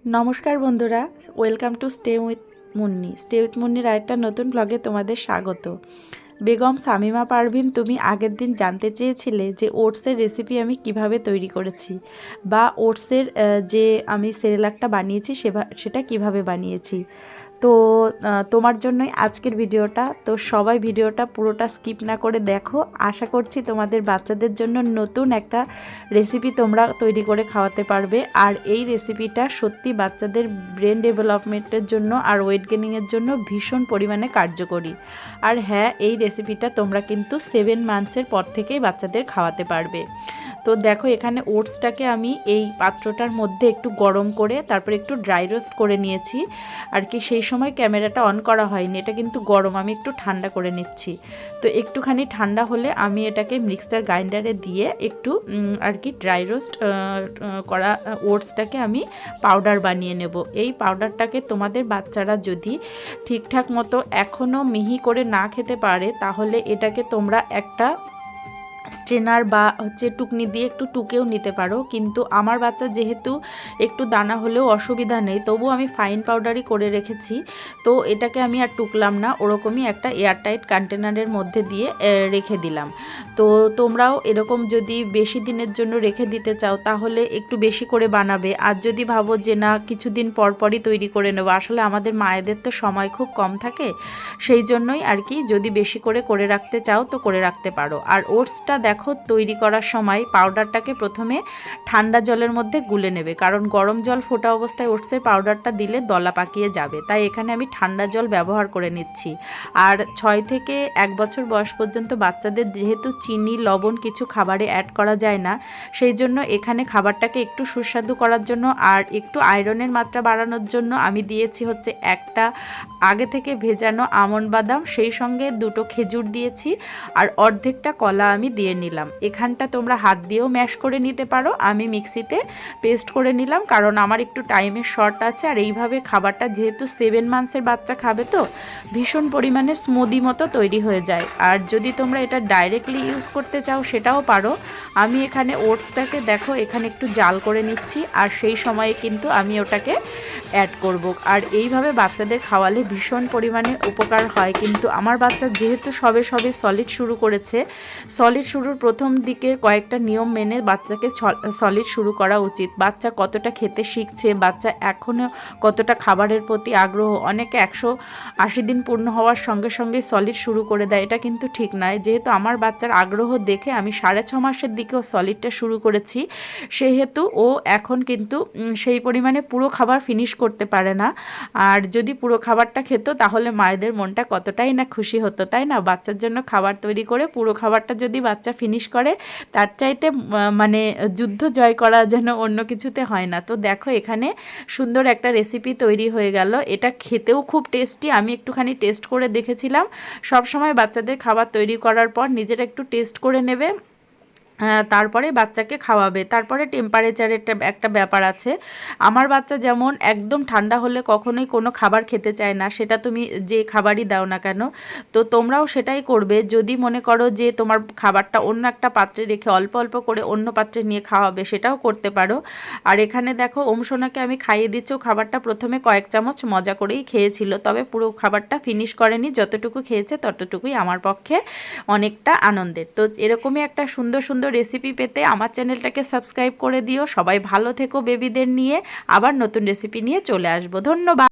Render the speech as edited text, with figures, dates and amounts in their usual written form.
নমস্কার বন্ধুরা, welcome to stay with মুন্নির আরেকটা নতুন ব্লগে তোমাদের স্বাগত। বেগম শামিমা পারভীন, তুমি আগের দিন জানতে চেয়েছিলে যে ওটসের রেসিপি আমি কিভাবে তৈরি করেছি বা ওটসের যে আমি সেরেলাকটা বানিয়েছি সেটা কিভাবে বানিয়েছি। তো তোমার জন্যই আজকের ভিডিওটা। তো সবাই ভিডিওটা পুরোটা স্কিপ না করে দেখো। আশা করছি তোমাদের বাচ্চাদের জন্য নতুন একটা রেসিপি তোমরা তৈরি করে খাওয়াতে পারবে। আর এই রেসিপিটা সত্যি বাচ্চাদের ব্রেন ডেভেলপমেন্টের জন্য আর ওয়েট গেনিংয়ের জন্য ভীষণ পরিমাণে কার্যকরী। আর হ্যাঁ, এই রেসিপিটা তোমরা কিন্তু 7 মান্থসের পর থেকেই বাচ্চাদের খাওয়াতে পারবে। তো দেখো, এখানে ওটসটাকে আমি এই পাত্রটার মধ্যে একটু গরম করে তারপর একটু ড্রাই রোস্ট করে নিয়েছি। আর কি সেই সময় ক্যামেরাটা অন করা হয়নি, এটা কিন্তু গরম, আমি একটু ঠান্ডা করে নিচ্ছি। তো একটুখানি ঠান্ডা হলে আমি এটাকে মিক্সচার গ্রাইন্ডারে দিয়ে একটু আর কি ড্রাই রোস্ট করা ওটসটাকে আমি পাউডার বানিয়ে নেব। এই পাউডারটাকে তোমাদের বাচ্চারা যদি ঠিকঠাক মতো এখনও মিহি করে না খেতে পারে, তাহলে এটাকে তোমরা একটা স্ট্রেনার বা টুকনি দিয়ে একটু টুকেও নিতে পারো। কিন্তু আমার বাচ্চা যেহেতু একটু দানা হলেও অসুবিধা নেই, তবু আমি ফাইন পাউডারই করে রেখেছি। তো এটাকে আমি আর টুকলাম না, ওরকমই একটা এয়ারটাইট কন্টেনারের মধ্যে দিয়ে রেখে দিলাম। তো তোমরাও এরকম যদি বেশি দিনের জন্য রেখে দিতে চাও তাহলে একটু বেশি করে বানাবে। আর যদি ভাবো যে না কিছুদিন পরপরই তৈরি করে নেবো, আসলে আমাদের মায়েদের তো সময় খুব কম থাকে, সেই জন্যই আর কি যদি বেশি করে রাখতে চাও তো করে রাখতে পারো। আর ওটসটা দেখো তৈরি করার সময় পাউডারটাকে প্রথমে ঠান্ডা জলের মধ্যে গুলে নেবে, কারণ গরম জল ফোটা অবস্থায় ওটসের পাউডারটা দিলে দলা পাকিয়ে যাবে। তাই এখানে আমি ঠান্ডা জল ব্যবহার করে নিচ্ছি। আর 6 থেকে 1 বছর বয়স পর্যন্ত বাচ্চাদের যেহেতু চিনি লবণ কিছু খাবারে অ্যাড করা যায় না, সেই জন্য এখানে খাবারটাকে একটু সুস্বাদু করার জন্য আর একটু আয়রনের মাত্রা বাড়ানোর জন্য আমি দিয়েছি হচ্ছে একটা আগে থেকে ভেজানো আমন্ড বাদাম, সেই সঙ্গে 2টো খেজুর দিয়েছি, আর অর্ধেকটা কলা আমি দিয়ে নিলাম। এখানটা তোমরা হাত দিয়েও ম্যাশ করে নিতে পারো, আমি মিক্সিতে পেস্ট করে নিলাম কারণ আমার একটু টাইমের শর্ট আছে। আর এইভাবে খাবারটা যেহেতু 7 মান্থসের বাচ্চা খাবে, তো ভীষণ পরিমাণে স্মুদি মতো তৈরি হয়ে যায়। আর যদি তোমরা এটা ডাইরেক্টলি ইউজ করতে চাও সেটাও পারো। আমি এখানে ওটসটাকে দেখো এখানে একটু জাল করে নিচ্ছি, আর সেই সময়ে কিন্তু আমি ওটাকে অ্যাড করব। আর এইভাবে বাচ্চাদের খাওয়ালে ভীষণ পরিমাণে উপকার হয়। কিন্তু আমার বাচ্চা যেহেতু সবে সলিড শুরু করেছে, সলিড শুরুর প্রথম দিকের কয়েকটা নিয়ম মেনে বাচ্চাকে সলিড শুরু করা উচিত। বাচ্চা কতটা খেতে শিখছে, বাচ্চা এখনও কতটা খাবারের প্রতি আগ্রহ। অনেকে 180 দিন পূর্ণ হওয়ার সঙ্গে সঙ্গে সলিড শুরু করে দেয়, এটা কিন্তু ঠিক নয়। যেহেতু আমার বাচ্চার আগ্রহ দেখে আমি 6.5 মাসের দিকেও সলিডটা শুরু করেছি, সেহেতু ও এখন কিন্তু সেই পরিমাণে পুরো খাবার ফিনিশ করতে পারে না। আর যদি পুরো খাবারটা খেত তাহলে মায়েদের মনটা কতটাই না খুশি হতো, তাই না? বাচ্চার জন্য খাবার তৈরি করে পুরো খাবারটা যদি বাচ্চা ফিনিশ করে, তার চাইতে মানে যুদ্ধ জয় করা যেন অন্য কিছুতে হয় না। তো দেখো এখানে সুন্দর একটা রেসিপি তৈরি হয়ে গেল। এটা খেতেও খুব টেস্টি। আমি একটুখানি টেস্ট করে দেখেছিলাম। সব সময় বাচ্চাদের খাবার তৈরি করার পর নিজেরা একটু টেস্ট করে নেবে, তারপরে বাচ্চাকে খাওয়াবে। তারপরে টেম্পারেচারের একটা ব্যাপার আছে। আমার বাচ্চা যেমন একদম ঠান্ডা হলে কখনোই কোনো খাবার খেতে চায় না, সেটা তুমি যে খাবারই দাও না কেন। তো তোমরাও সেটাই করবে। যদি মনে করো যে তোমার খাবারটা অন্য একটা পাত্রে রেখে অল্প অল্প করে অন্য পাত্রে নিয়ে খাওয়াবে, সেটাও করতে পারো। আর এখানে দেখো সোনাকে আমি খাইয়ে দিচ্ছি। খাবারটা প্রথমে কয়েক চামচ মজা করেই খেয়েছিল, তবে পুরো খাবারটা ফিনিশ করেনি। যতটুকু খেয়েছে ততটুকুই আমার পক্ষে অনেকটা আনন্দের। তো এরকমই একটা সুন্দর সুন্দর রেসিপি পেতে আমার চ্যানেলটাকে সাবস্ক্রাইব করে দিও। সবাই ভালো থেকো বেবিদের নিয়ে। আবার নতুন রেসিপি নিয়ে চলে আসবো। ধন্যবাদ।